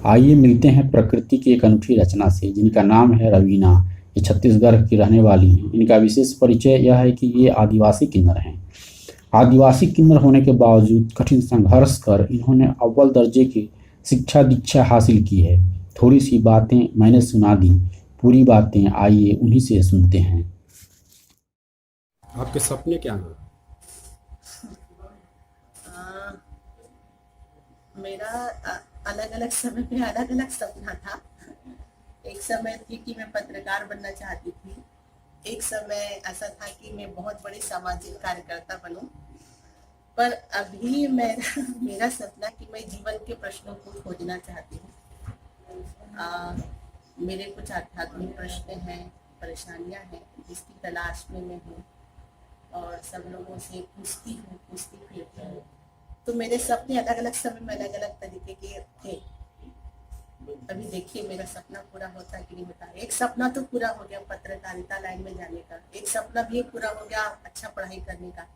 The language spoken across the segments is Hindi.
आइए मिलते हैं प्रकृति की एक अनूठी रचना से, जिनका नाम है रवीना। ये छत्तीसगढ़ की रहने वाली हैं। इनका विशेष परिचय यह है कि ये आदिवासी किन्नर हैं। आदिवासी किन्नर होने के बावजूद कठिन संघर्ष कर इन्होंने अव्वल दर्जे की शिक्षा दीक्षा हासिल की है। थोड़ी सी बातें मैंने सुना दी, पूरी बातें आइए उन्हीं से सुनते हैं। आपके सपने क्या हैं? अ, मेरा अलग अलग समय पे अलग अलग सपना था। एक समय थी कि मैं पत्रकार बनना चाहती थी। एक समय ऐसा था कि मैं बहुत बड़ी सामाजिक कार्यकर्ता बनूं। पर अभी मेरा मेरा सपना कि मैं जीवन के प्रश्नों को खोजना चाहती हूँ। अ, मेरे कुछ आध्यात्मिक प्रश्न हैं, परेशानियां हैं जिसकी तलाश में मैं हूँ और सब लोगों से पूछती फिरती हूँ। तो मेरे सपने अलग अलग समय में अलग अलग तरीके के थे। अभी देखिए मेरा सपना पूरा होता है कि नहीं होता। एक सपना तो पूरा हो गया पत्रकारिता लाइन में जाने का, एक सपना भी पूरा हो गया अच्छा पढ़ाई करने का।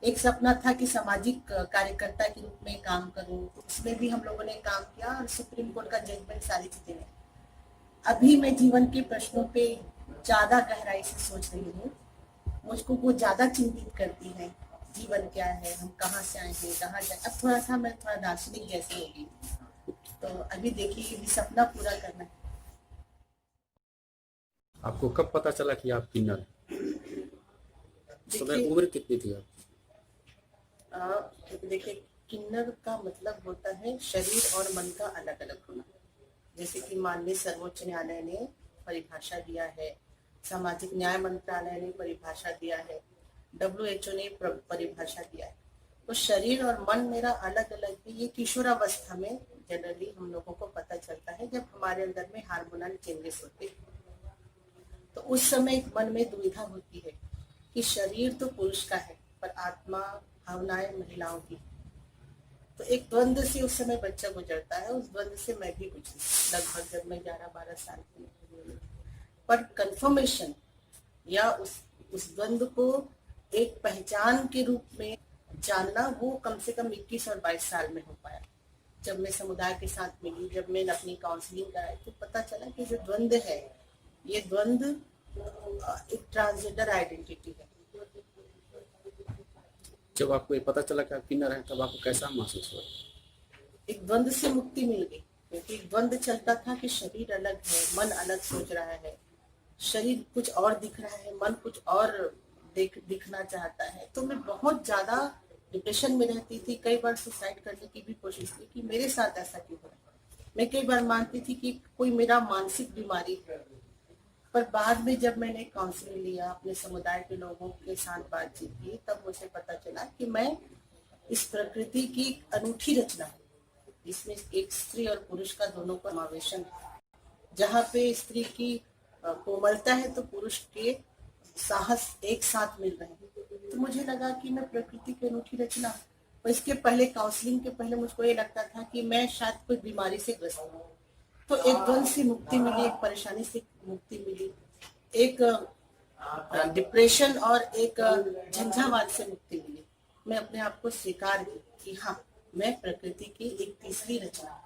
एक सपना था कि सामाजिक कार्यकर्ता के रूप में काम करूं, तो उसमें भी हम लोगों ने काम किया और सुप्रीम कोर्ट का जजमेंट सारी चीजें। अभी मैं जीवन के प्रश्नों पे ज्यादा गहराई से सोच रही हूँ। मुझको वो ज्यादा चिंतित करती है। जीवन क्या है, हम कहाँ से आए हैं, कहाँ जाए। अब मैं थोड़ा दार्शनिक जैसी होगी। तो अभी देखिए ये भी सपना पूरा करना है। आपको कब पता चला कि आप किन्नर हैं? समय देखिए उम्र कितनी थी आप? देखिए किन्नर का मतलब होता है शरीर और मन का अलग अलग होना। जैसे कि माननीय सर्वोच्च न्यायालय ने परिभाषा दिया है, सामाजिक न्याय मंत्रालय ने परिभाषा दिया है, WHO ने परिभाषा दिया है। तो शरीर और मन मेरा अलग अलग है। ये किशोरावस्था में जनरली हम लोगों को पता चलता है जब हमारे अंदर में हार्मोनल चेंजेस होते हैं। तो उस समय एक मन में दुविधा होती है कि शरीर तो पुरुष का है पर आत्मा भावनाएं महिलाओं की। तो एक द्वंद से उस समय बच्चा गुजरता है, उस द्वंद से मैं भी गुजरी लगभग जब मैं 11-12 साल की थी। पर कंफर्मेशन या उस द्वंद को एक पहचान के रूप में जानना वो कम से कम 21 और 22 साल में हो पाया। जब मैं समुदाय के साथ मिली, जब मैंने अपनी काउंसलिंग कराई, तो पता चला कि जो द्वंद है, ये द्वंद एक ट्रांसजेंडर आइडेंटिटी है। जब आपको ये पता चला कि आप किन्नर हैं, तब आपको कैसा महसूस हुआ? एक द्वंद से मुक्ति मिल गई, क्योंकि एक द्वंद चलता था कि शरीर अलग है, मन अलग सोच रहा है। शरीर कुछ और दिख रहा है, मन कुछ और दिखना चाहता है। तो मैं बहुत ज्यादा डिप्रेशन में रहती थी। कई बार सुसाइड करने की भी कोशिश की कि मेरे साथ ऐसा क्यों हो रहा है। मैं कई बार मानती थी कि कोई मेरा मानसिक बीमारी है। पर बाद में जब मैंने काउंसलिंग लिया, अपने समुदाय के लोगों के साथ बातचीत की, तब मुझे पता चला कि मैं इस प्रकृति की अनूठी रचना है, जिसमें एक स्त्री और पुरुष का दोनों का समावेशन है। जहाँ पे स्त्री की कोमलता है तो पुरुष के साहस एक साथ मिल रहे हैं। तो मुझे लगा कि मैं प्रकृति की अनूठी रचना हूँ। और इसके पहले काउंसलिंग के पहले मुझको ये लगता था कि मैं शायद कोई बीमारी से ग्रस्त हूँ। तो एक द्वंद से मुक्ति मिली, एक परेशानी से मुक्ति मिली, एक डिप्रेशन और एक झंझावात से मुक्ति मिली। मैं अपने आप को स्वीकार की कि हाँ, मैं प्रकृति की एक तीसरी रचना।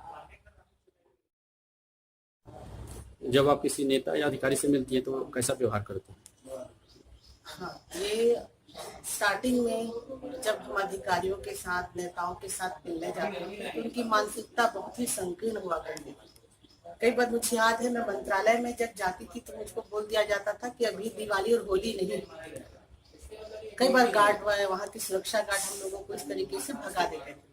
जब आप किसी नेता या अधिकारी से मिलती हैं तो कैसा व्यवहार करते हैं? हाँ, ये स्टार्टिंग में जब हम अधिकारियों के साथ, नेताओं के साथ मिलने जाते हैं तो उनकी मानसिकता बहुत ही संकीर्ण हुआ करती थी। कई बार मुझे याद है, मैं मंत्रालय में जब जाती थी तो मुझको बोल दिया जाता था कि अभी दिवाली और होली नहीं। कई बार गार्ड वहाँ के सुरक्षा गार्ड हम लोगों को इस तरीके से भगा देते थे।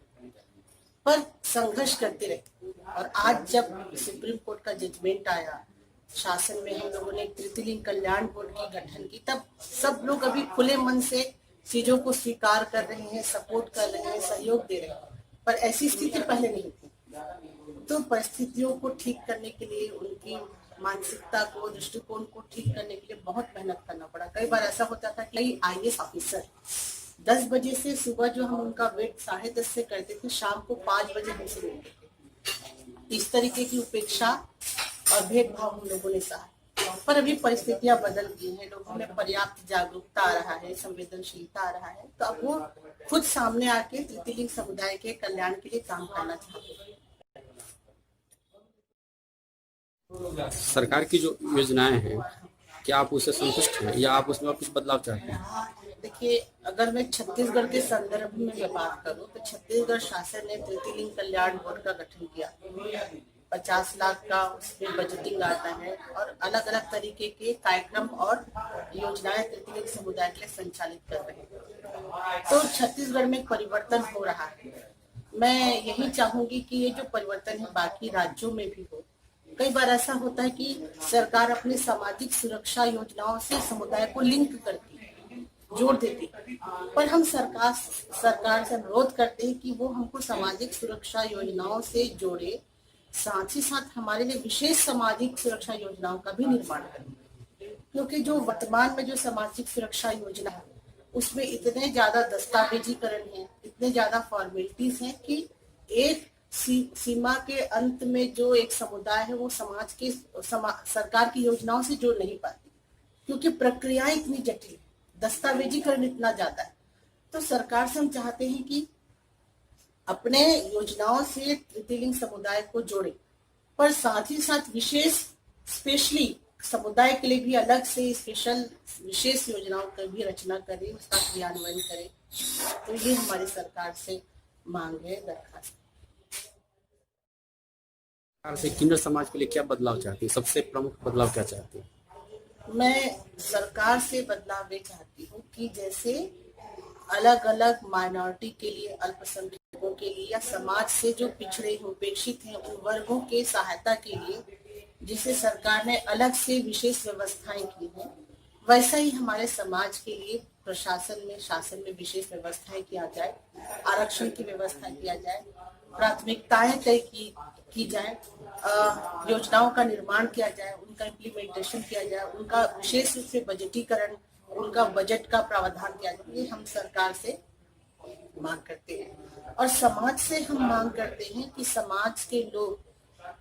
पर संघर्ष करते रहे। और आज जब सुप्रीम कोर्ट का जजमेंट आया, शासन में हम लोगों ने एक तृतीय कल्याण बोर्ड की गठन की, तब सब लोग अभी खुले मन से चीजों को स्वीकार कर रहे हैं, सपोर्ट कर रहे हैं, सहयोग दे रहे हैं। पर ऐसी स्थिति पहले नहीं थी। तो परिस्थितियों को ठीक करने के लिए, उनकी मानसिकता को, दृष्टिकोण को ठीक करने के लिए बहुत मेहनत करना पड़ा। कई बार ऐसा होता था कि IAS ऑफिसर 10 बजे से सुबह जो हम उनका वेट 10:30 से करते थे, शाम को 5 बजे हमसे मिलते थे। इस तरीके की उपेक्षा और भेदभाव हम लोगों ने सहा। पर अभी परिस्थितियां बदल गई हैं, लोगों में पर्याप्त जागरूकता आ रहा है, संवेदनशीलता आ रहा है। तो अब वो खुद सामने आके तृतीय लिंग समुदाय के कल्याण के लिए काम करना चाहते हैं। सरकार की जो योजनाएं हैं, क्या आप उससे संतुष्ट हैं या आप उसमें और कुछ बदलाव चाहते हैं? देखिए, अगर मैं छत्तीसगढ़ के संदर्भ में मैं बात करूं तो छत्तीसगढ़ शासन ने तृतीय लिंग कल्याण बोर्ड का गठन किया। 50 लाख का उसमें बजटिंग आता है और अलग अलग तरीके के कार्यक्रम और योजनाएं तृतीय लिंग समुदाय के लिए संचालित कर रहे हैं। तो छत्तीसगढ़ में परिवर्तन हो रहा है। मैं यही चाहूंगी कि ये जो परिवर्तन है बाकी राज्यों में भी हो। कई बार ऐसा होता है कि सरकार अपनी सामाजिक सुरक्षा योजनाओं से समुदाय को लिंक करती है, जोड़ देती है, पर हम सरकार से अनुरोध करते हैं कि वो हमको सामाजिक सुरक्षा योजनाओं से जोड़े, साथ ही साथ हमारे लिए विशेष सामाजिक सुरक्षा योजनाओं का भी निर्माण करें। क्योंकि जो वर्तमान में जो सामाजिक सुरक्षा योजना है उसमें इतने ज्यादा दस्तावेजीकरण है, इतने ज्यादा फॉर्मेलिटीज हैं कि एक सीमा के अंत में जो एक समुदाय है वो समाज के सरकार की योजनाओं से जुड़ नहीं पाती, क्योंकि प्रक्रियाएं इतनी जटिल है, दस्तावेजीकरण इतना ज्यादा है। तो सरकार से हम चाहते हैं कि अपने योजनाओं से तृतीय लिंग समुदाय को जोड़े, पर साथ ही साथ स्पेशली समुदाय के लिए भी अलग से विशेष योजनाओं की भी रचना करे, उसका क्रियान्वयन करे। तो ये हमारी सरकार से मांग है, दरखास्त। सरकार से किन्नर समाज के लिए क्या बदलाव चाहती है? सबसे प्रमुख बदलाव क्या चाहती है? मैं सरकार से बदलाव ये चाहती हूँ कि जैसे अलग अलग माइनॉरिटी के लिए, अल्पसंख्यकों के लिए या समाज से जो पिछड़े उपेक्षित हैं उन वर्गों के सहायता के लिए जिसे सरकार ने अलग से विशेष व्यवस्थाएं की हैं, वैसा ही हमारे समाज के लिए शासन में विशेष व्यवस्थाएं किया जाए, आरक्षण की व्यवस्था किया जाए, प्राथमिकताएं तय की जाए, योजनाओं का निर्माण किया जाए, उनका इम्प्लीमेंटेशन किया जाए, उनका विशेष रूप से बजटीकरण, उनका बजट का प्रावधान किया जाए। ये हम सरकार से मांग करते हैं। और समाज से हम मांग करते हैं कि समाज के लोग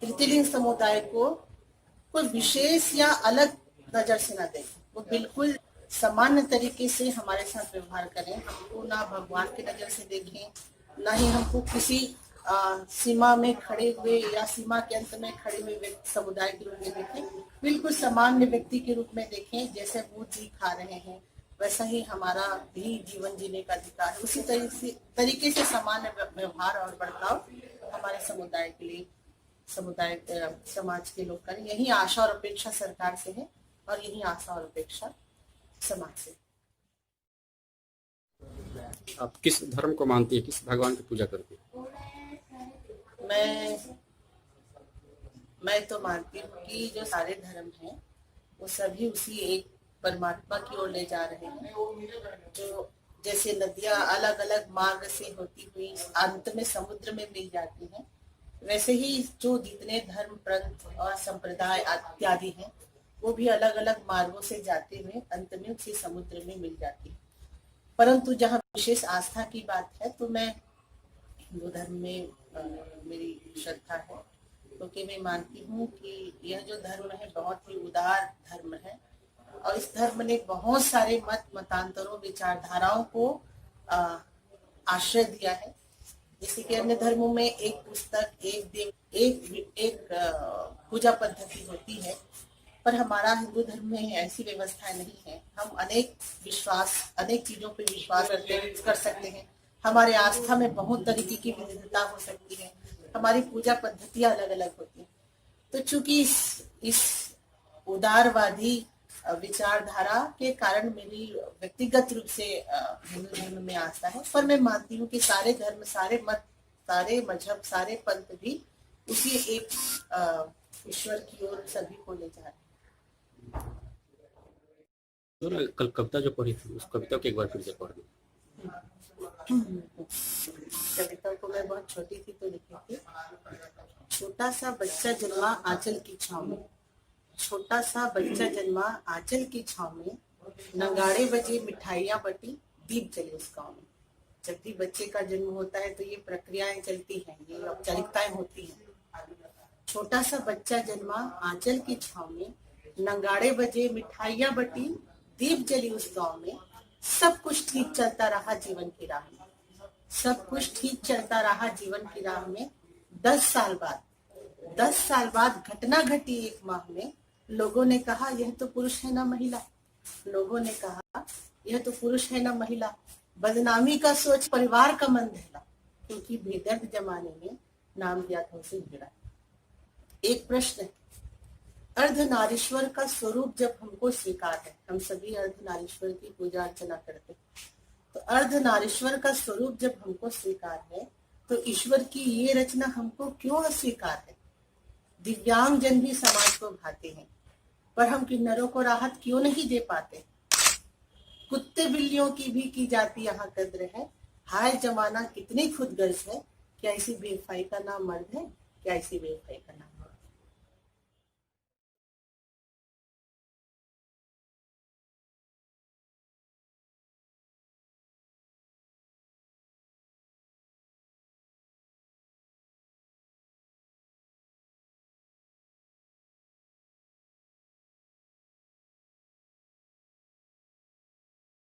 तृतीय लिंग समुदाय को कोई विशेष या अलग नजर से ना देखें, वो बिल्कुल सामान्य तरीके से हमारे साथ व्यवहार करें। हमको ना भगवान की नजर से देखें, ना ही हमको किसी सीमा में खड़े हुए या सीमा के अंत में खड़े हुए समुदाय के रूप में देखें, बिल्कुल सामान्य व्यक्ति के रूप में देखें। जैसे वो जी खा रहे हैं वैसा ही हमारा भी जीवन जीने का अधिकार है। उसी तरीके से सामान्य व्यवहार और बर्ताव हमारे समुदाय के लिए समाज के लोग करें। यही आशा और अपेक्षा सरकार से है और यही आशा और अपेक्षा समाज से। आप किस धर्म को मानती है, किस भगवान की पूजा करती है? मैं तो मानती हूँ कि जो सारे धर्म हैं वो सभी उसी एक परमात्मा की ओर ले जा रहे हैं। जो जैसे नदियां अलग अलग मार्ग से होती हुई अंत में समुद्र में मिल जाती हैं, वैसे ही जो जितने धर्म, पंथ और संप्रदाय इत्यादि हैं वो भी अलग अलग मार्गों से जाते हुए अंत में उसी समुद्र में मिल जाती है। परंतु जहाँ विशेष आस्था की बात है तो मैं हिंदू धर्म में मेरी श्रद्धा है, क्योंकि मैं मानती हूँ कि यह जो धर्म है बहुत ही उदार धर्म है और इस धर्म ने बहुत सारे मतांतरों, विचारधाराओं को आश्रय दिया है। जैसे कि अन्य धर्मों में एक पुस्तक, एक देव, एक पूजा पद्धति होती है, पर हमारा हिंदू धर्म में ऐसी व्यवस्था नहीं है। हम अनेक चीजों पे विश्वास कर सकते हैं। हमारे आस्था में बहुत तरीके की विविधता हो सकती है, हमारी पूजा पद्धतियां अलग अलग होती हैं। तो चूंकि इस उदारवादी विचारधारा के कारण मेरी व्यक्तिगत रूप से हिंदू धर्म में आस्था है, पर मैं मानती हूँ कि सारे धर्म, सारे मत, सारे मजहब, सारे पंथ भी उसी एक ईश्वर की ओर सभी को ले जा रहे हैं। तो कल कविता जो पढ़ी थी उस कविता को एक बार फिर से पढ़ दो। कविता को मैं बहुत छोटी थी तो लिखी थी। छोटा सा बच्चा जन्मा आंचल की छांव में, छोटा सा बच्चा जन्मा आंचल की छांव में, नगाड़े बजे, मिठाइयाँ बटी, दीप जले उस गाँव में। जब भी बच्चे का जन्म होता है तो ये प्रक्रियाएं चलती हैं, ये औपचारिकताएं होती हैं। छोटा सा बच्चा जन्मा आंचल की छांव में, नगाड़े बजे, मिठाइयाँ बटी, दीप जली उस गाँव में। सब कुछ ठीक चलता रहा जीवन की राह में, सब कुछ ठीक चलता रहा जीवन की राह में। 10 साल बाद 10 साल बाद घटना घटी 1 माह में, लोगों ने कहा यह तो पुरुष है ना महिला, लोगों ने कहा यह तो पुरुष है ना महिला। बदनामी का सोच परिवार का मन दहला, क्योंकि बेदर्द जमाने में नाम ज्ञातों से गिरा। एक प्रश्न है, अर्धनारीश्वर का स्वरूप जब हमको स्वीकार है, हम सभी अर्धनारीश्वर की पूजा अर्चना करते हैं, तो अर्धनारीश्वर का स्वरूप जब हमको स्वीकार है तो ईश्वर की ये रचना हमको क्यों अस्वीकार है? दिव्यांग जन भी समाज को भाते हैं, पर हम किन्नरों को राहत क्यों नहीं दे पाते? कुत्ते बिल्लियों की जाती यहाँ कद्र है, हाय जमाना कितनी खुदगर्ज है, क्या इसी बेवफाई का नाम मर्द है, क्या इसी बेवफाई का नाम